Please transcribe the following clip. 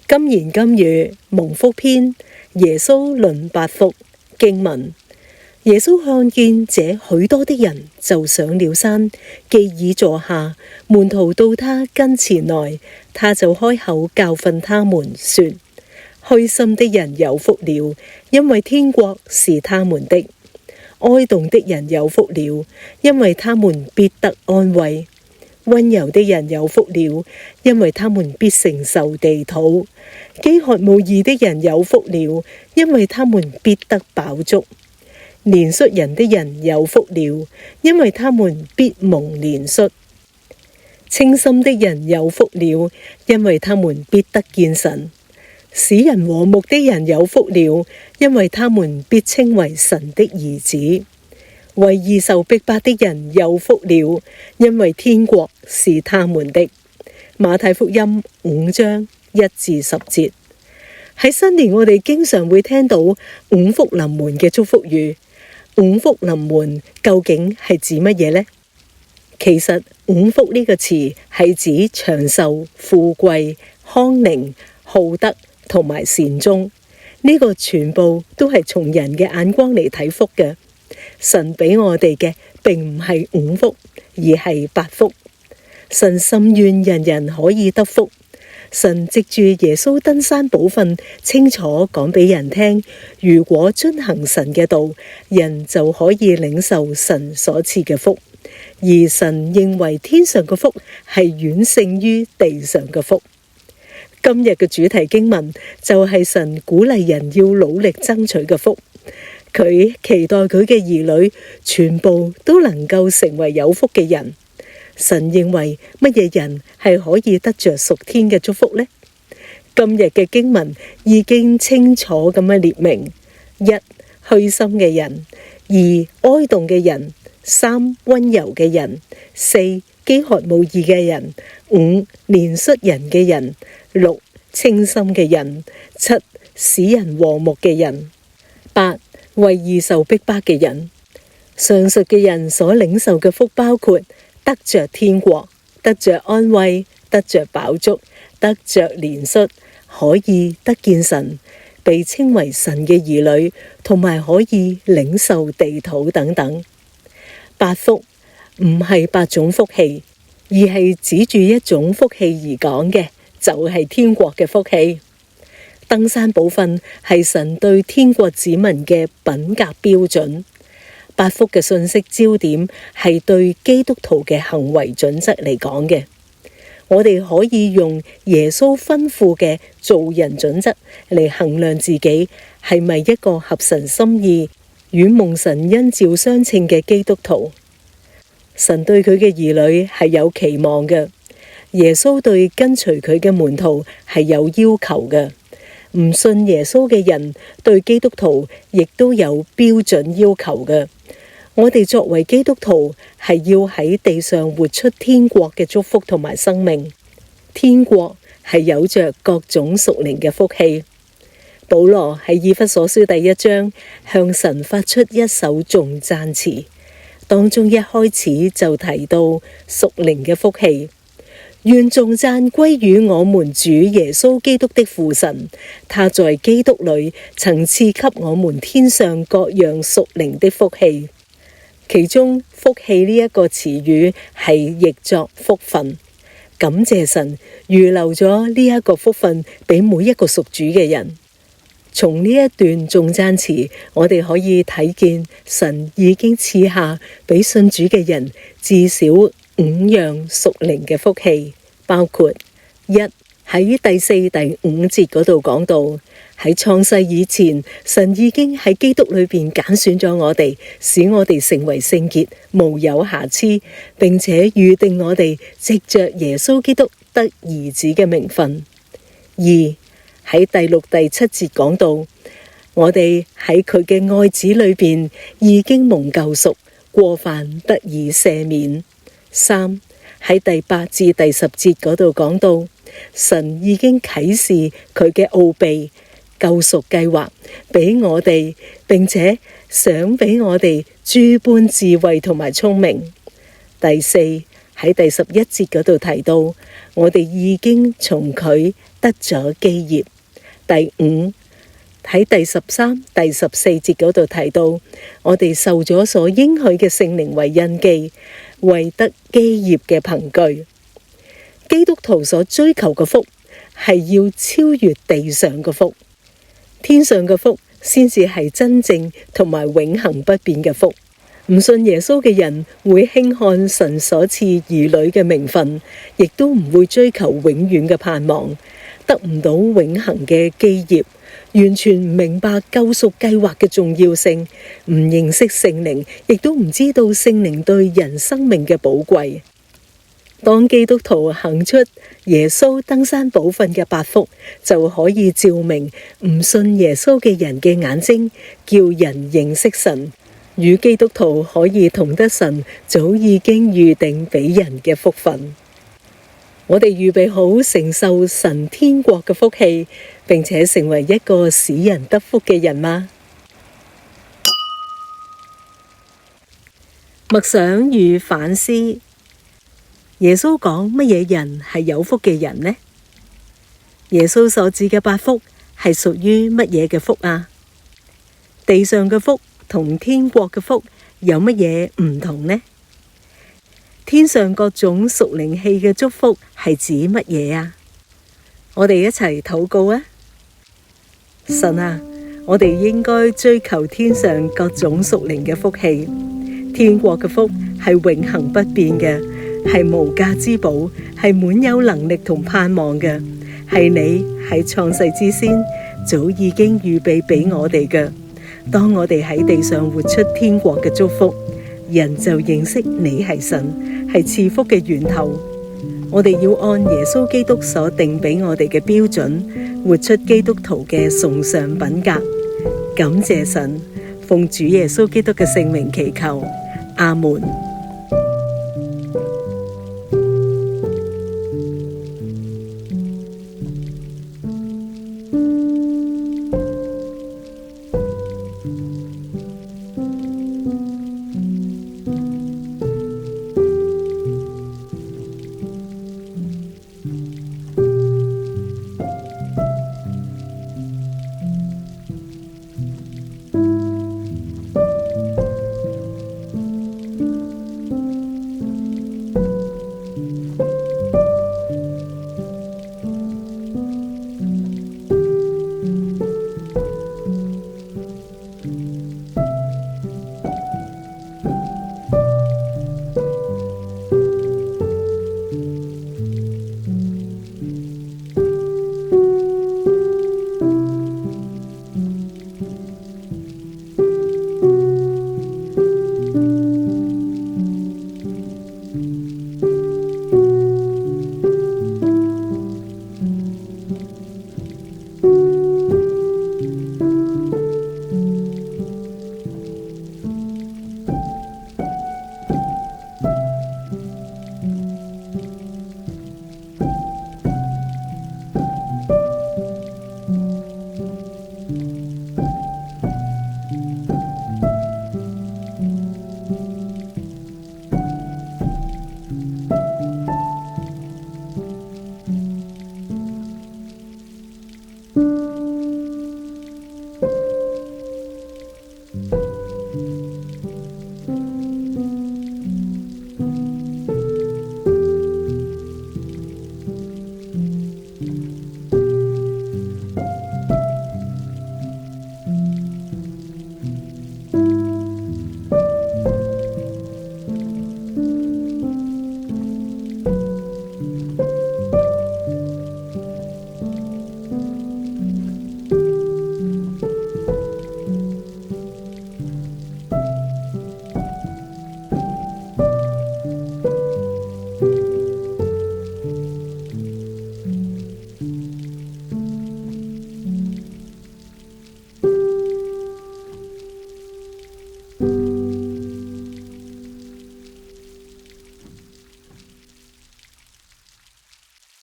今言今語蒙福篇，耶穌論八福。經文：耶穌看見這許多的人，就上了山，既已坐下，門徒到他跟前來，他就開口教訓他們說：虛心的人有福了，因為天國是他們的；哀慟的人有福了，因為他們必得安慰；溫柔的人有福了，因為他們必承受地土；飢渴慕義的人有福了，因為他們必得飽足；憐恤人的人有福了，因為他們必蒙憐恤；清心的人有福了，因為他們必得見神；使人和睦的人有福了，因為他們必稱為神的兒子；為義受逼迫的人有福了，因為天國是他們的。馬太福音5章1至10節。喺新年我哋經常會聽到五福臨門嘅祝福語。五福臨門究竟係指乜嘢呢？其實五福呢個詞係指長壽、富貴、康寧、好德同埋善終。呢個全部都係從人嘅眼光嚟睇福嘅。神俾我哋嘅並唔係五福，而係八福。神深願人人可以得福。神藉住耶穌登山寶訓，清楚講俾人聽，如果遵行神嘅道，人就可以領受神所賜嘅福。而神認為天上嘅福係遠勝於地上嘅福。今日嘅主題經文就係神鼓勵人要努力爭取嘅福。佢期待佢嘅兒女全部都能夠成為有福嘅人。神認為乜嘢人係可以得着屬天嘅祝福呢？今日嘅經文已經清楚咁樣列明：一、虛心嘅人；二、哀慟嘅人；三、溫柔嘅人；四、飢渴慕義嘅人；五、憐恤人嘅人；六、清心嘅人；七、使人和睦嘅人；八、為義受逼迫嘅人。上述嘅人所領受嘅福包括得着天國，得着安慰，得着飽足，得着憐恤，可以得見神，被稱為神嘅兒女，同埋可以領受地土等等。八福唔係八種福氣，而係指住一種福氣而講嘅，就係天國嘅福氣。登山寶訓係神對天國子民嘅品格標準。八福嘅信息焦點係對基督徒嘅行為準則嚟講嘅。我哋可以用耶穌吩咐嘅做人準則嚟衡量自己係咪一個合神心意、與蒙神恩召相稱嘅基督徒。神對佢嘅兒女係有期望嘅，耶穌對跟隨佢嘅門徒係有要求嘅。唔信耶穌嘅人對基督徒亦都有標準要求嘅。我哋作為基督徒係要喺地上活出天國嘅祝福同埋生命。天國係有着各種屬靈嘅福氣。保羅喺以弗所書第1章向神發出一首頌讚詞，當中一開始就提到屬靈嘅福氣。願頌讚歸於我們主耶穌基督的父神，他在基督裏曾賜給我們天上各樣屬靈的福氣。其中福氣呢一個詞語係譯作福分，感謝神預留咗呢一個福分俾每一個屬主嘅人。從呢一段頌讚詞，我哋可以睇見神已經賜下俾信主嘅人至少5樣屬靈嘅福氣，包括一，喺第4、第5節嗰度講到，喺創世以前，神已經喺基督裏邊揀選咗我哋，使我哋成為聖潔，無有瑕疵，並且預定我哋藉着耶穌基督得兒子嘅名分。二，喺第6、第7節講到，我哋喺佢嘅愛子裏邊已經蒙救贖，過犯得以赦免。三，喺第8至第10節嗰度講到，神已經啟示佢嘅奧秘救贖計劃俾我哋，並且想俾我哋諸般智慧同埋聰明。第四，喺第11節嗰度提到，我哋已經從佢得得咗基業。第五，喺第13、第14節嗰度提到，我哋受咗所應許嘅聖靈為印記，為得基業嘅憑據。基督徒所追求嘅福係要超越地上嘅福，天上嘅福先至係真正同埋永恆不變嘅福。唔信耶穌嘅人會輕看神所賜兒女嘅名分，亦都唔會追求永遠嘅盼望，得唔到永恆嘅基業，完全唔明白救贖計劃嘅重要性，唔認識聖靈，亦都唔知道聖靈對人生命嘅寶貴。當基督徒行出耶穌登山寶訓嘅8福，就可以照明唔信耶穌嘅人嘅眼睛，叫人認識神，與基督徒可以同得神早已經預定俾人嘅福分。我哋預備好承受神天國嘅福氣，並且成為一個使人得福嘅人嗎？默想與反思。耶穌講乜嘢人係有福嘅人呢？耶穌所指嘅8福係屬於乜嘢嘅福啊？地上嘅福同天國嘅福有乜嘢唔同呢？天上各種屬靈氣嘅祝福係指乜嘢啊？我哋一齊禱告啊！神啊，我哋應該追求天上各種屬靈嘅福氣。天國嘅福係永恆不變嘅，係無價之寶，係滿有能力同盼望嘅，係你喺創世之先早已經預備俾我哋嘅。當我哋喺地上活出天國嘅祝福，人就認識你係神，係賜福嘅源頭。我哋要按耶穌基督所定俾我哋嘅標準，活出基督徒嘅崇尚品格。感謝神，奉主耶穌基督嘅聖名祈求，阿門。